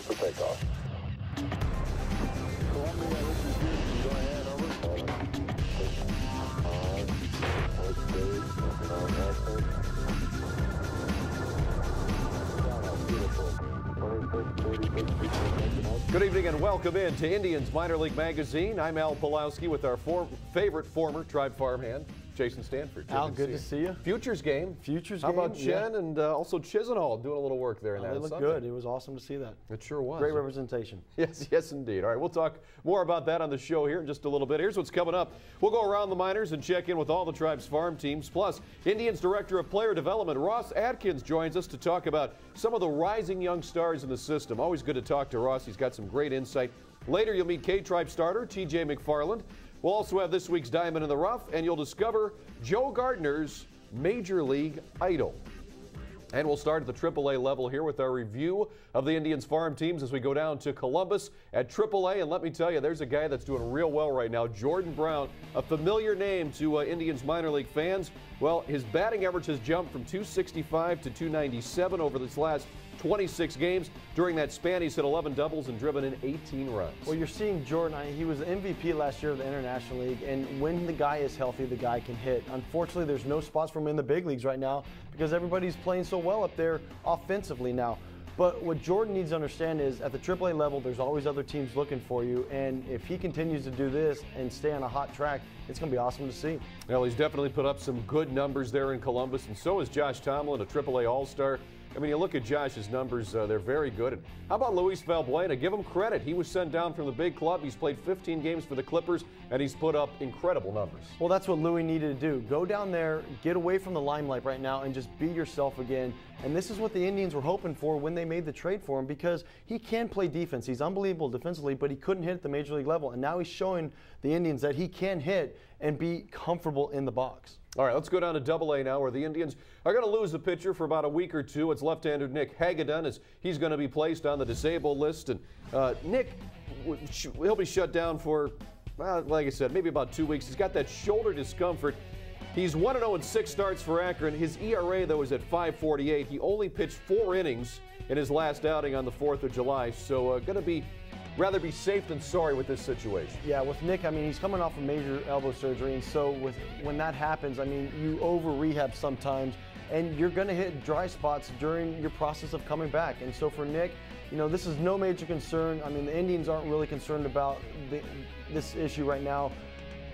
for takeoff. Columbia, this is Houston. Go ahead, over. Good evening and welcome in to Indians Minor League Magazine. I'm Al Pulowski with our favorite former Tribe farmhand, Jason Stanford. Al, good to see you. Futures game. Futures How game. about Chen and also Chisenhall doing a little work there in that? They look good. It was awesome to see that. It sure was. Great representation. Yes, yes, indeed. All right, we'll talk more about that on the show here in just a little bit. Here's what's coming up. We'll go around the minors and check in with all the Tribe's farm teams. Plus, Indians Director of Player Development, Ross Atkins, joins us to talk about some of the rising young stars in the system. Always good to talk to Ross. He's got some great insight. Later, you'll meet K-Tribe starter TJ McFarland. We'll also have this week's Diamond in the Rough, and you'll discover Joe Gardner's Major League Idol. And we'll start at the AAA level here with our review of the Indians farm teams as we go down to Columbus at AAA. And let me tell you, there's a guy that's doing real well right now, Jordan Brown, a familiar name to Indians minor league fans. Well, his batting average has jumped from 265 to 297 over this last 26 games. During that span, he's hit 11 doubles and driven in 18 runs. Well, you're seeing Jordan. He was the MVP last year of the International League, and when the guy is healthy, the guy can hit. Unfortunately, there's no spots for him in the big leagues right now because everybody's playing so well up there offensively now. But what Jordan needs to understand is at the AAA level, there's always other teams looking for you, and if he continues to do this and stay on a hot track, it's going to be awesome to see. Well, he's definitely put up some good numbers there in Columbus, and so is Josh Tomlin, a AAA All-Star. I mean, you look at Josh's numbers, they're very good. And how about Luis Valbuena? Give him credit. He was sent down from the big club. He's played 15 games for the Clippers, and he's put up incredible numbers. Well, that's what Louis needed to do. Go down there, get away from the limelight right now, and just be yourself again. And this is what the Indians were hoping for when they made the trade for him, because he can play defense. He's unbelievable defensively, but he couldn't hit at the major league level. And now he's showing the Indians that he can hit and be comfortable in the box. All right, let's go down to Double-A now, where the Indians are going to lose a pitcher for about a week or two. It's left-hander Nick Hagedorn, as he's going to be placed on the disabled list. And Nick, he'll be shut down for, well, like I said, maybe about 2 weeks. He's got that shoulder discomfort. He's 1-0 in 6 starts for Akron. His ERA, though, is at 5.48. He only pitched 4 innings in his last outing on the 4th of July. So going to be rather be safe than sorry with this situation. Yeah, with Nick, I mean, he's coming off a major elbow surgery, and so when that happens, I mean, you over-rehab sometimes, and you're going to hit dry spots during your process of coming back. And so for Nick, you know, this is no major concern. I mean, the Indians aren't really concerned about this issue right now.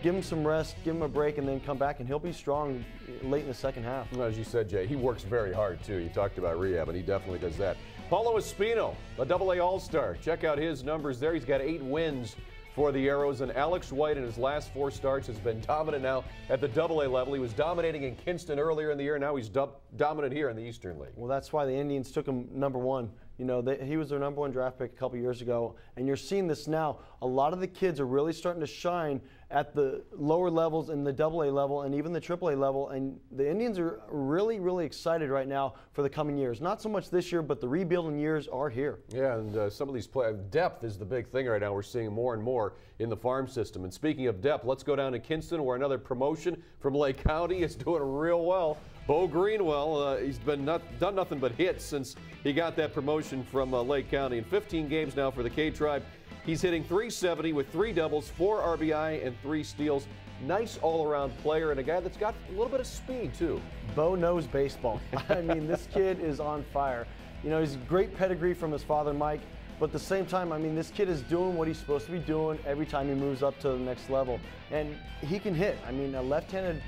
Give him some rest, give him a break, and then come back, and he'll be strong late in the second half. Well, as you said, Jay, he works very hard, too. You talked about rehab, and he definitely does that. Paulo Espino, a Double-A All-Star. Check out his numbers there. He's got 8 wins for the Arrows, and Alex White in his last 4 starts has been dominant now at the Double-A level. He was dominating in Kinston earlier in the year. Now he's dominant here in the Eastern League. Well, that's why the Indians took him #1. You know, he was their #1 draft pick a couple years ago, and you're seeing this now. A lot of the kids are really starting to shine at the lower levels in the Double-A level and even the Triple-A level, and the Indians are really, really excited right now for the coming years. Not so much this year, but the rebuilding years are here. Yeah, and some of these depth is the big thing right now. We're seeing more and more in the farm system. And speaking of depth, let's go down to Kinston, where another promotion from Lake County is doing real well. Bo Greenwell, he's been done nothing but hit since he got that promotion from Lake County. In 15 games now for the K-Tribe, he's hitting .370 with 3 doubles, 4 RBI, and 3 steals. Nice all-around player, and a guy that's got a little bit of speed, too. Bo knows baseball. I mean, this kid is on fire. You know, he's great pedigree from his father, Mike, but at the same time, I mean, this kid is doing what he's supposed to be doing every time he moves up to the next level. And he can hit. I mean, a left-handed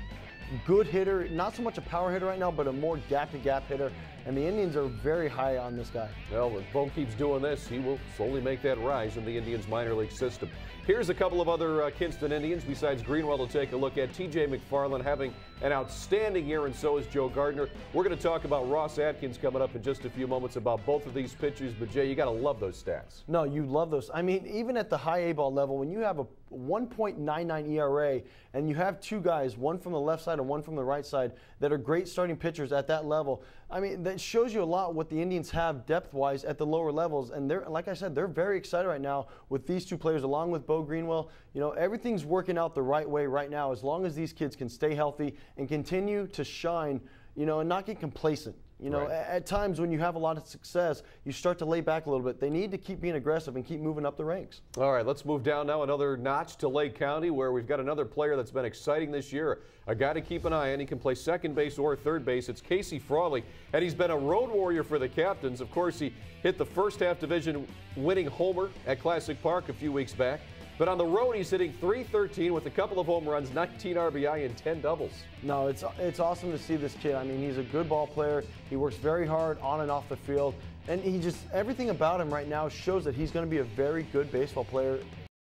good hitter, not so much a power hitter right now, but a more gap-to-gap hitter. And the Indians are very high on this guy. Well, if Bo keeps doing this, he will slowly make that rise in the Indians minor league system. Here's a couple of other Kinston Indians besides Greenwell to take a look at. TJ McFarland having an outstanding year, and so is Joe Gardner. We're going to talk about Ross Atkins coming up in just a few moments about both of these pitchers. But, Jay, you got to love those stats. No, you love those. I mean, even at the high A-ball level, when you have a 1.99 ERA and you have 2 guys, one from the left side and one from the right side, that are great starting pitchers at that level, I mean, that shows you a lot what the Indians have depth-wise at the lower levels. And they're, like I said, they're very excited right now with these 2 players, along with Bo Greenwell. You know, everything's working out the right way right now, as long as these kids can stay healthy and continue to shine, you know, and not get complacent. You know, Right. at times when you have a lot of success, you start to lay back a little bit. They need to keep being aggressive and keep moving up the ranks. All right, let's move down now another notch to Lake County, where we've got another player that's been exciting this year. A guy to keep an eye on. He can play second base or third base. It's Casey Frawley, and he's been a road warrior for the Captains. Of course, he hit the first half division winning homer at Classic Park a few weeks back. But on the road, he's hitting .313 with a couple of home runs, 19 RBI, and 10 doubles. No, it's awesome to see this kid. I mean, he's a good ball player. He works very hard on and off the field. And he just, everything about him right now shows that he's going to be a very good baseball player